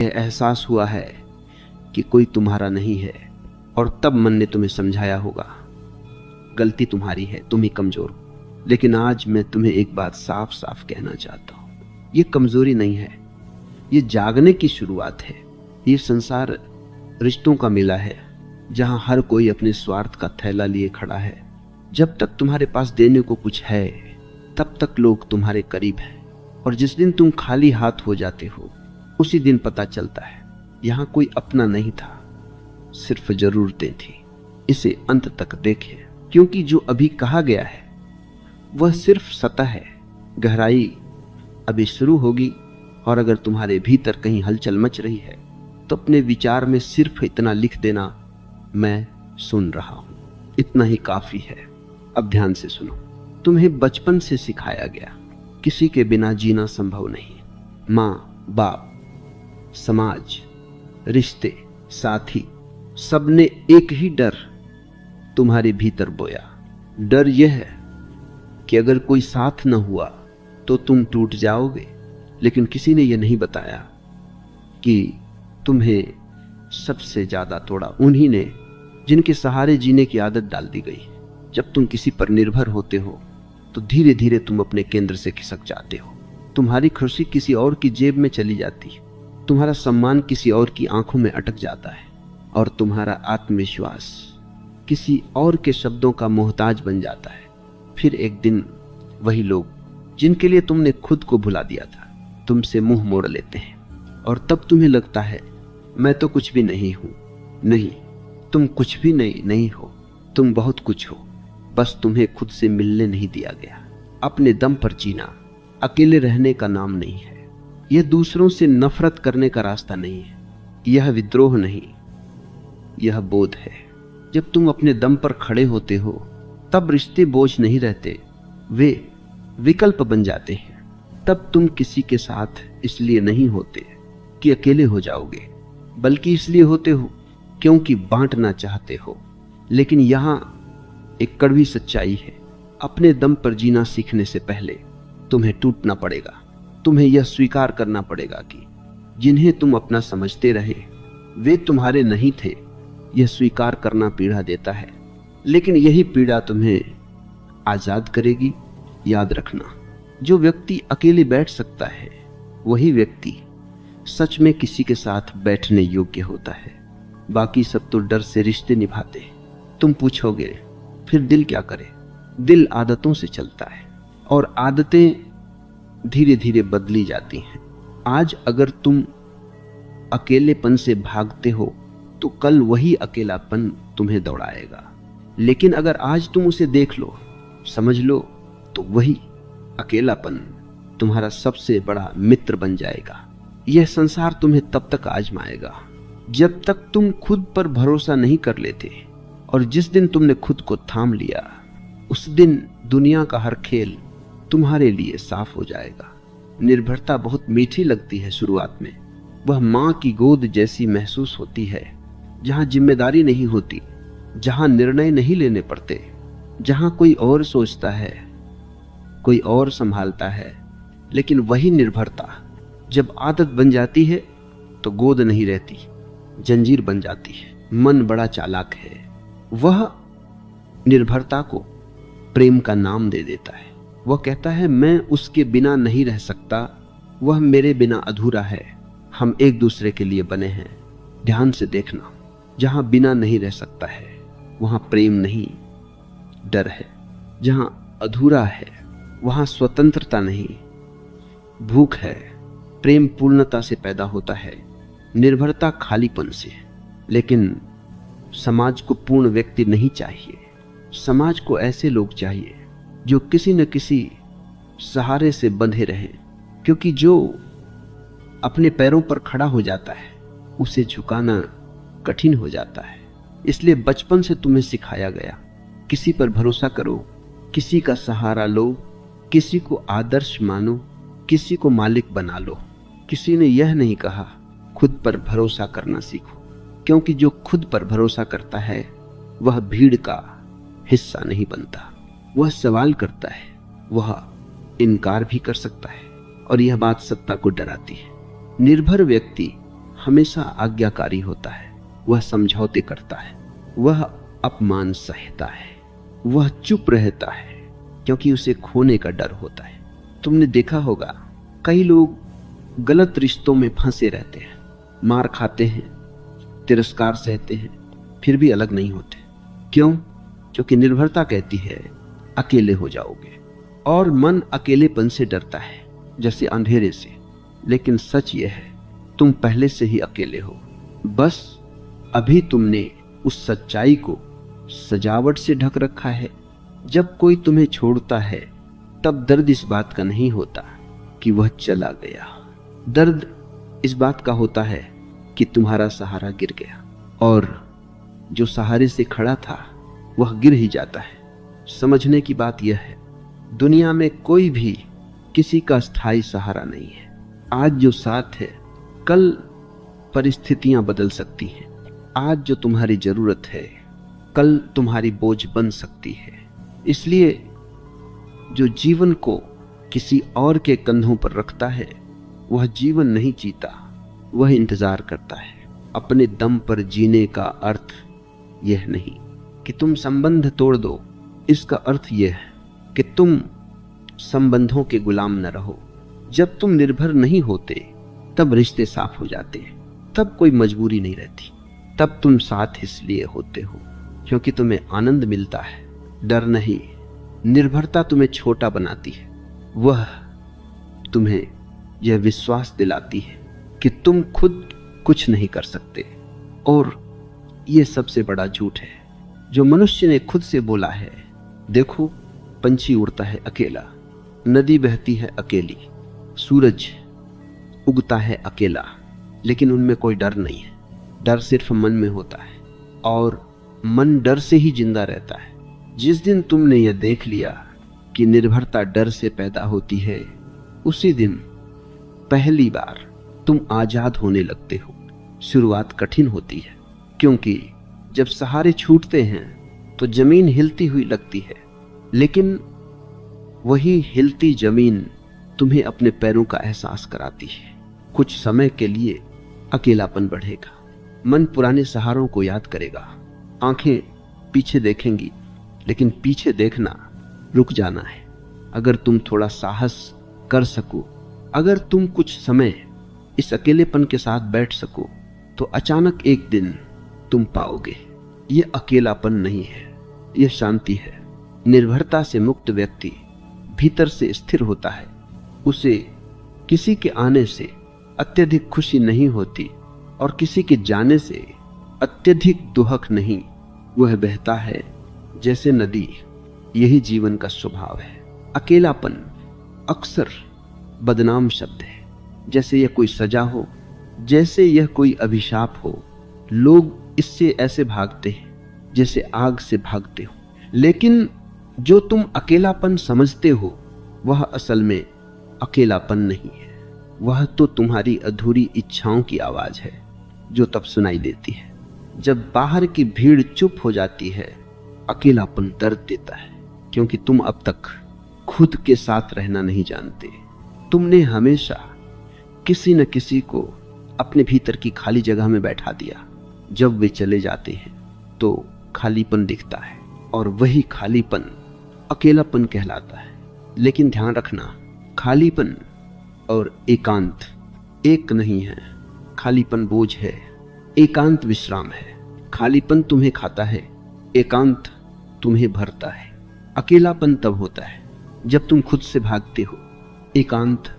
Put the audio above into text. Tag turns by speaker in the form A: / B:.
A: यह एहसास हुआ है कि कोई तुम्हारा नहीं है, और तब मन ने तुम्हें समझाया होगा गलती तुम्हारी है, तुम ही कमजोर हो। लेकिन आज मैं तुम्हें एक बात साफ साफ कहना चाहता हूं, ये कमजोरी नहीं है, ये जागने की शुरुआत है। ये संसार रिश्तों का मेला है जहां हर कोई अपने स्वार्थ का थैला लिए खड़ा है। जब तक तुम्हारे पास देने को कुछ है तब तक लोग तुम्हारे करीब हैं, और जिस दिन तुम खाली हाथ हो जाते हो उसी दिन पता चलता है यहां कोई अपना नहीं था, सिर्फ जरूरतें थी। इसे अंत तक देखें, क्योंकि जो अभी कहा गया है वह सिर्फ सतह है, गहराई अभी शुरू होगी। और अगर तुम्हारे भीतर कहीं हलचल मच रही है तो अपने विचार में सिर्फ इतना लिख देना, मैं सुन रहा हूं, इतना ही काफी है। अब ध्यान से सुनो। तुम्हें बचपन से सिखाया गया किसी के बिना जीना संभव नहीं। माँ बाप, समाज, रिश्ते, साथी, सबने एक ही डर तुम्हारे भीतर बोया। डर यह है कि अगर कोई साथ न हुआ तो तुम टूट जाओगे। लेकिन किसी ने यह नहीं बताया कि तुम्हें सबसे ज्यादा तोड़ा उन्हीं ने जिनके सहारे जीने की आदत डाल दी गई। जब तुम किसी पर निर्भर होते हो तो धीरे धीरे तुम अपने केंद्र से खिसक जाते हो। तुम्हारी खुशी किसी और की जेब में चली जाती है, तुम्हारा सम्मान किसी और की आंखों में अटक जाता है, और तुम्हारा आत्मविश्वास किसी और के शब्दों का मोहताज बन जाता है। फिर एक दिन वही लोग जिनके लिए तुमने खुद को भुला दिया था तुमसे मुंह मोड़ लेते हैं, और तब तुम्हें लगता है मैं तो कुछ भी नहीं हूं। नहीं, तुम कुछ भी नहीं हो, तुम बहुत कुछ हो, बस तुम्हें खुद से मिलने नहीं दिया गया। अपने दम पर जीना अकेले रहने का नाम नहीं है। यह दूसरों से नफरत करने का रास्ता नहीं है, यह विद्रोह नहीं, यह बोध है। जब तुम अपने दम पर खड़े होते हो तब रिश्ते बोझ नहीं रहते, वे विकल्प बन जाते हैं। तब तुम किसी के साथ इसलिए नहीं होते कि अकेले हो जाओगे, बल्कि इसलिए होते हो क्योंकि बांटना चाहते हो। लेकिन यहां एक कड़वी सच्चाई है, अपने दम पर जीना सीखने से पहले तुम्हें टूटना पड़ेगा। तुम्हें यह स्वीकार करना पड़ेगा कि जिन्हें तुम अपना समझते रहे वे तुम्हारे नहीं थे। यह स्वीकार करना पीड़ा देता है, लेकिन यही पीड़ा तुम्हें आजाद करेगी। याद रखना, जो व्यक्ति अकेले बैठ सकता है वही व्यक्ति सच में किसी के साथ बैठने योग्य होता है। बाकी सब तो डर से रिश्ते निभाते। तुम पूछोगे फिर दिल क्या करे? दिल आदतों से चलता है, और आदतें धीरे धीरे बदली जाती हैं। आज अगर तुम अकेलेपन से भागते हो तो कल वही अकेलापन तुम्हें दौड़ाएगा। लेकिन अगर आज तुम उसे देख लो, समझ लो, तो वही अकेलापन तुम्हारा सबसे बड़ा मित्र बन जाएगा। यह संसार तुम्हें तब तक आजमाएगा जब तक तुम खुद पर भरोसा नहीं कर लेते, और जिस दिन तुमने खुद को थाम लिया उस दिन दुनिया का हर खेल तुम्हारे लिए साफ हो जाएगा। निर्भरता बहुत मीठी लगती है शुरुआत में। वह माँ की गोद जैसी महसूस होती है, जहां जिम्मेदारी नहीं होती, जहां निर्णय नहीं लेने पड़ते, जहां कोई और सोचता है, कोई और संभालता है। लेकिन वही निर्भरता जब आदत बन जाती है तो गोद नहीं रहती, जंजीर बन जाती है। मन बड़ा चालाक है, वह निर्भरता को प्रेम का नाम दे देता है। वह कहता है मैं उसके बिना नहीं रह सकता, वह मेरे बिना अधूरा है, हम एक दूसरे के लिए बने हैं। ध्यान से देखना, जहां बिना नहीं रह सकता है वहां प्रेम नहीं, डर है। जहां अधूरा है वहां स्वतंत्रता नहीं, भूख है। प्रेम पूर्णता से पैदा होता है, निर्भरता खालीपन से। लेकिन समाज को पूर्ण व्यक्ति नहीं चाहिए। समाज को ऐसे लोग चाहिए जो किसी न किसी सहारे से बंधे रहें, क्योंकि जो अपने पैरों पर खड़ा हो जाता है उसे झुकाना कठिन हो जाता है। इसलिए बचपन से तुम्हें सिखाया गया, किसी पर भरोसा करो, किसी का सहारा लो, किसी को आदर्श मानो, किसी को मालिक बना लो। किसी ने यह नहीं कहा खुद पर भरोसा करना सीखो, क्योंकि जो खुद पर भरोसा करता है वह भीड़ का हिस्सा नहीं बनता। वह सवाल करता है, वह इनकार भी कर सकता है, और यह बात सत्ता को डराती है। निर्भर व्यक्ति हमेशा आज्ञाकारी होता है, वह समझौते करता है, वह अपमान सहता है, वह चुप रहता है क्योंकि उसे खोने का डर होता है। तुमने देखा होगा कई लोग गलत रिश्तों में फंसे रहते हैं, मार खाते हैं, तिरस्कार सहते हैं, फिर भी अलग नहीं होते। क्यों? क्योंकि निर्भरता कहती है अकेले हो जाओगे, और मन अकेलेपन से डरता है जैसे अंधेरे से। लेकिन सच यह है तुम पहले से ही अकेले हो, बस अभी तुमने उस सच्चाई को सजावट से ढक रखा है। जब कोई तुम्हें छोड़ता है तब दर्द इस बात का नहीं होता कि वह चला गया, दर्द इस बात का होता है कि तुम्हारा सहारा गिर गया, और जो सहारे से खड़ा था वह गिर ही जाता है। समझने की बात यह है, दुनिया में कोई भी किसी का स्थायी सहारा नहीं है। आज जो साथ है कल परिस्थितियां बदल सकती हैं। आज जो तुम्हारी जरूरत है कल तुम्हारी बोझ बन सकती है। इसलिए जो जीवन को किसी और के कंधों पर रखता है वह जीवन नहीं जीता, वह इंतजार करता है। अपने दम पर जीने का अर्थ यह नहीं कि तुम संबंध तोड़ दो, इसका अर्थ यह है कि तुम संबंधों के गुलाम न रहो। जब तुम निर्भर नहीं होते तब रिश्ते साफ हो जाते हैं, तब कोई मजबूरी नहीं रहती, तब तुम साथ इसलिए होते हो क्योंकि तुम्हें आनंद मिलता है, डर नहीं। निर्भरता तुम्हें छोटा बनाती है, वह तुम्हें यह विश्वास दिलाती है कि तुम खुद कुछ नहीं कर सकते। और यह सबसे बड़ा झूठ है जो मनुष्य ने खुद से बोला है। देखो, पंछी उड़ता है अकेला, नदी बहती है अकेली, सूरज उगता है अकेला, लेकिन उनमें कोई डर नहीं है। डर सिर्फ मन में होता है, और मन डर से ही जिंदा रहता है। जिस दिन तुमने यह देख लिया कि निर्भरता डर से पैदा होती है, उसी दिन पहली बार तुम आजाद होने लगते हो। शुरुआत कठिन होती है, क्योंकि जब सहारे छूटते हैं तो जमीन हिलती हुई लगती है, लेकिन वही हिलती जमीन तुम्हें अपने पैरों का एहसास कराती है। कुछ समय के लिए अकेलापन बढ़ेगा, मन पुराने सहारों को याद करेगा, आंखें पीछे देखेंगी, लेकिन पीछे देखना रुक जाना है। अगर तुम थोड़ा साहस कर सको, अगर तुम कुछ समय इस अकेलेपन के साथ बैठ सको, तो अचानक एक दिन तुम पाओगे यह अकेलापन नहीं है, यह शांति है। निर्भरता से मुक्त व्यक्ति भीतर से स्थिर होता है। उसे किसी के आने से अत्यधिक खुशी नहीं होती और किसी के जाने से अत्यधिक दुहक नहीं। वह बहता है जैसे नदी। यही जीवन का स्वभाव है। अकेलापन अक्सर बदनाम शब्द है, जैसे यह कोई सजा हो, जैसे यह कोई अभिशाप हो। लोग इससे ऐसे भागते हैं जैसे आग से भागते हो। लेकिन जो तुम अकेलापन समझते हो वह असल में अकेलापन नहीं है, वह तो तुम्हारी अधूरी इच्छाओं की आवाज है जो तब सुनाई देती है जब बाहर की भीड़ चुप हो जाती है। अकेलापन दर्द देता है क्योंकि तुम अब तक खुद के साथ रहना नहीं जानते। तुमने हमेशा किसी न किसी को अपने भीतर की खाली जगह में बैठा दिया। जब वे चले जाते हैं तो खालीपन दिखता है, और वही खालीपन अकेलापन कहलाता है। लेकिन ध्यान रखना, खालीपन और एकांत एक नहीं है। खालीपन बोझ है, एकांत विश्राम है। खालीपन तुम्हें खाता है, एकांत तुम्हें भरता है। अकेलापन तब होता है जब तुम खुद से भागते हो, एकांत